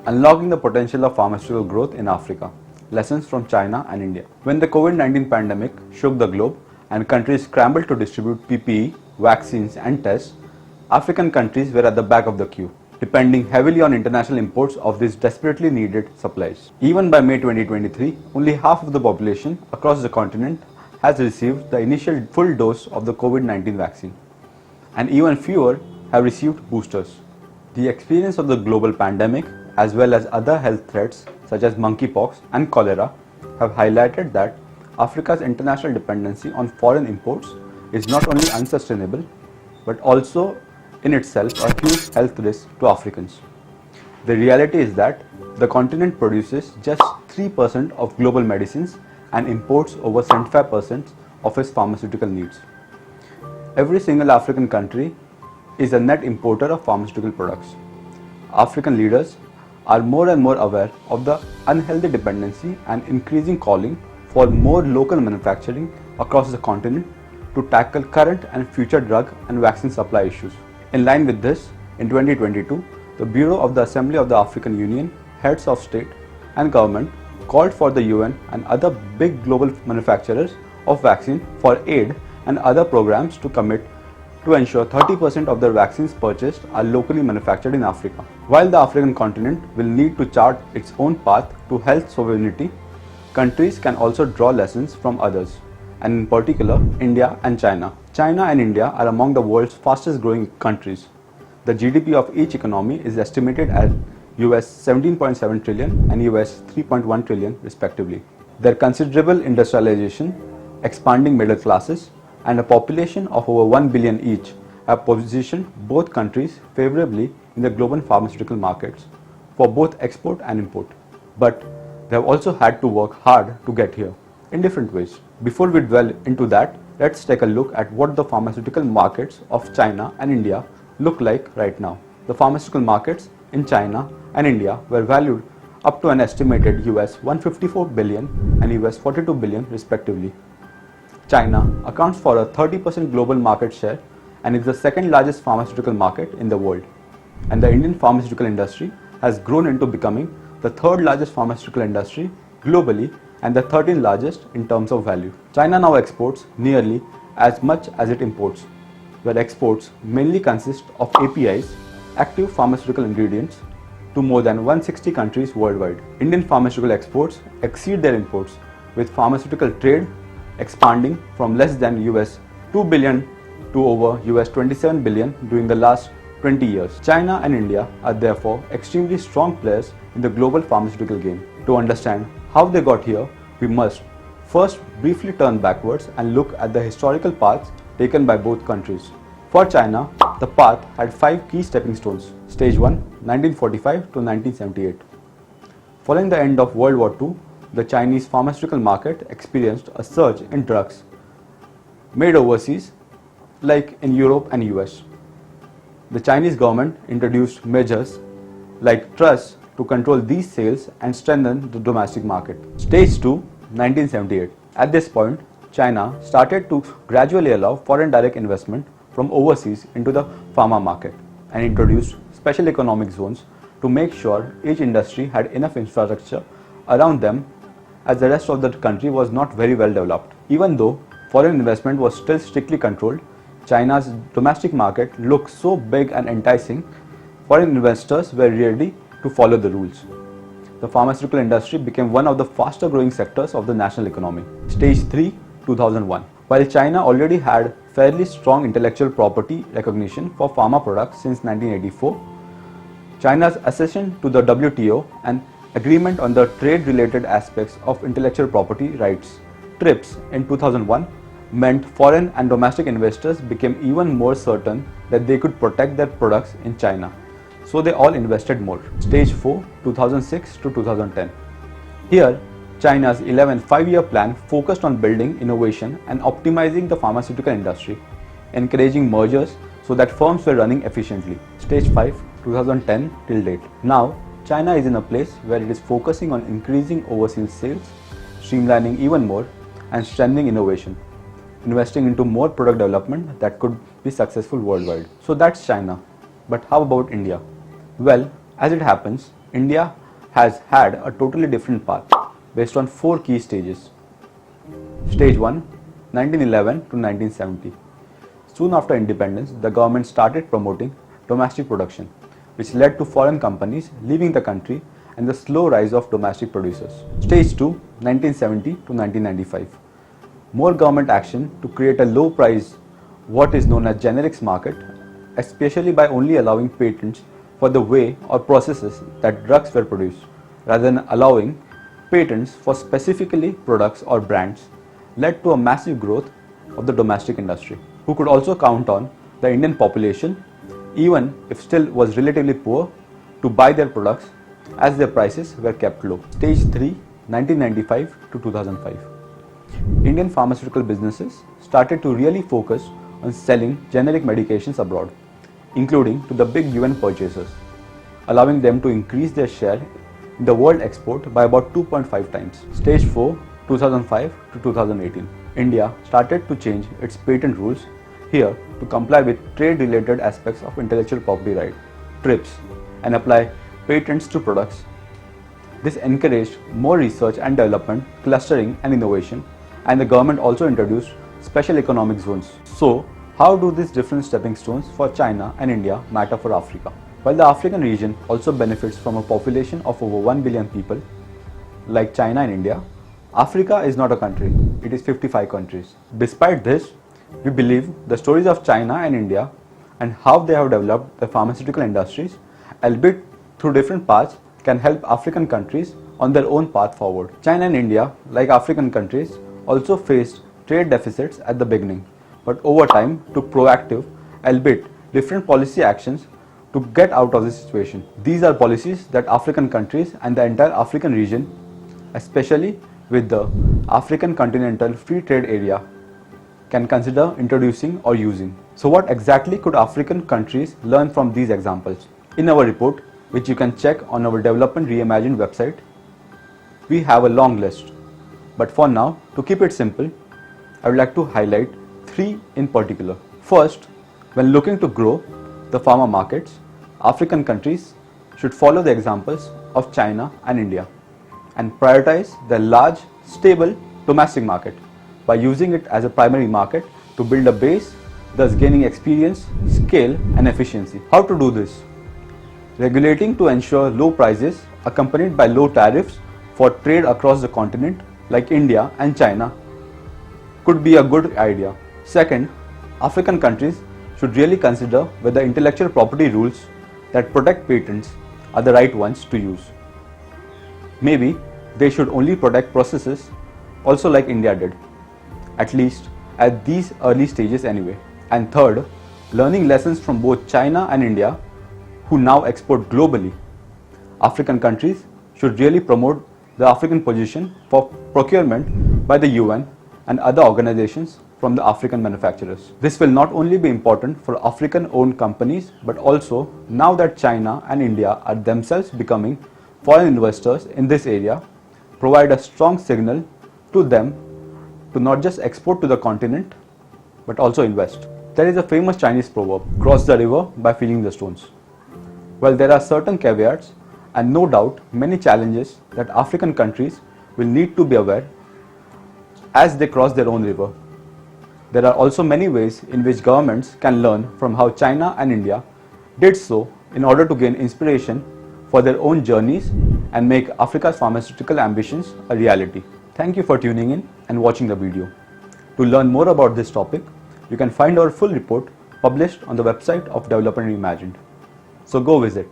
Unlocking the potential of pharmaceutical growth in Africa. Lessons from China and India. When the COVID-19 pandemic shook the globe and countries scrambled to distribute PPE, vaccines and tests, African countries were at the back of the queue, depending heavily on international imports of these desperately needed supplies. Even by May 2023, only half of the population across the continent has received the initial full dose of the COVID-19 vaccine, and even fewer have received boosters. The experience of the global pandemic, as well as other health threats such as monkeypox and cholera, have highlighted that Africa's international dependency on foreign imports is not only unsustainable, but also in itself a huge health risk to Africans. The reality is that the continent produces just 3% of global medicines and imports over 75% of its pharmaceutical needs. Every single African country is a net importer of pharmaceutical products. African leaders are more and more aware of the unhealthy dependency and increasing calling for more local manufacturing across the continent to tackle current and future drug and vaccine supply issues. In line with this, in 2022, the Bureau of the Assembly of the African Union, heads of state and government called for the UN and other big global manufacturers of vaccine for aid and other programs to commit to ensure 30% of their vaccines purchased are locally manufactured in Africa. While the African continent will need to chart its own path to health sovereignty, countries can also draw lessons from others, and in particular, India and China. China and India are among the world's fastest growing countries. The GDP of each economy is estimated at US 17.7 trillion and US 3.1 trillion respectively. Their considerable industrialization, expanding middle classes, and a population of over 1 billion each have positioned both countries favorably in the global pharmaceutical markets for both export and import. But they have also had to work hard to get here in different ways. Before we dwell into that, let's take a look at what the pharmaceutical markets of China and India look like right now. The pharmaceutical markets in China and India were valued up to an estimated US 154 billion and US 42 billion respectively. China accounts for a 30% global market share and is the second largest pharmaceutical market in the world. And the Indian pharmaceutical industry has grown into becoming the third largest pharmaceutical industry globally and the 13th largest in terms of value. China now exports nearly as much as it imports, where exports mainly consist of APIs, active pharmaceutical ingredients, to more than 160 countries worldwide. Indian pharmaceutical exports exceed their imports, with pharmaceutical trade expanding from less than US 2 billion to over US 27 billion during the last 20 years. China and India are therefore extremely strong players in the global pharmaceutical game. To understand how they got here, we must first briefly turn backwards and look at the historical paths taken by both countries. For China, the path had 5 key stepping stones. Stage 1, 1945 to 1978. Following the end of World War II, the Chinese pharmaceutical market experienced a surge in drugs made overseas, like in Europe and US. The Chinese government introduced measures like trusts to control these sales and strengthen the domestic market. Stage 2, 1978. At this point, China started to gradually allow foreign direct investment from overseas into the pharma market and introduced special economic zones to make sure each industry had enough infrastructure around them, as the rest of the country was not very well developed. Even though foreign investment was still strictly controlled, China's domestic market looked so big and enticing, foreign investors were ready to follow the rules. The pharmaceutical industry became one of the faster growing sectors of the national economy. Stage 3, 2001. While China already had fairly strong intellectual property recognition for pharma products since 1984, China's accession to the WTO and Agreement on the Trade-Related Aspects of Intellectual Property Rights (TRIPS) in 2001 meant foreign and domestic investors became even more certain that they could protect their products in China, so they all invested more. Stage 4, 2006 to 2010. Here, China's 11th five-year plan focused on building innovation and optimizing the pharmaceutical industry, encouraging mergers so that firms were running efficiently. Stage 5, 2010 till date. Now, China is in a place where it is focusing on increasing overseas sales, streamlining even more, and strengthening innovation, investing into more product development that could be successful worldwide. So that's China. But how about India? Well, as it happens, India has had a totally different path based on 4 key stages. Stage 1, 1911 to 1970. Soon after independence, the government started promoting domestic production, which led to foreign companies leaving the country and the slow rise of domestic producers. Stage 2, 1970 to 1995. More government action to create a low price, what is known as generics market, especially by only allowing patents for the way or processes that drugs were produced, rather than allowing patents for specifically products or brands, led to a massive growth of the domestic industry, who could also count on the Indian population, even if still was relatively poor, to buy their products as their prices were kept low. Stage 3, 1995 to 2005. Indian pharmaceutical businesses started to really focus on selling generic medications abroad, including to the big UN purchasers, allowing them to increase their share in the world export by about 2.5 times. Stage 4, 2005 to 2018. India started to change its patent rules here to comply with trade-related aspects of intellectual property right, TRIPS, and apply patents to products. This encouraged more research and development, clustering and innovation, and the government also introduced special economic zones. So, how do these different stepping stones for China and India matter for Africa? While the African region also benefits from a population of over 1 billion people, like China and India, Africa is not a country, it is 55 countries. Despite this, we believe the stories of China and India and how they have developed the pharmaceutical industries, albeit through different paths, can help African countries on their own path forward. China and India, like African countries, also faced trade deficits at the beginning, but over time took proactive, albeit different policy actions to get out of this situation. These are policies that African countries and the entire African region, especially with the African Continental Free Trade Area, can consider introducing or using. So what exactly could African countries learn from these examples? In our report, which you can check on our Development Reimagined website, we have a long list. But for now, to keep it simple, I would like to highlight 3 in particular. First, when looking to grow the pharma markets, African countries should follow the examples of China and India and prioritize the large, stable domestic market by using it as a primary market to build a base, thus gaining experience, scale and efficiency. How to do this? Regulating to ensure low prices accompanied by low tariffs for trade across the continent like India and China could be a good idea. Second, African countries should really consider whether intellectual property rules that protect patents are the right ones to use. Maybe they should only protect processes also like India did, at least at these early stages anyway. And third, learning lessons from both China and India, who now export globally. African countries should really promote the African position for procurement by the UN and other organizations from the African manufacturers. This will not only be important for African-owned companies, but also now that China and India are themselves becoming foreign investors in this area, provide a strong signal to them to not just export to the continent, but also invest. There is a famous Chinese proverb, cross the river by feeling the stones. Well, there are certain caveats and no doubt many challenges that African countries will need to be aware as they cross their own river. There are also many ways in which governments can learn from how China and India did so in order to gain inspiration for their own journeys and make Africa's pharmaceutical ambitions a reality. Thank you for tuning in and watching the video. To learn more about this topic, you can find our full report published on the website of Development Reimagined. So go visit.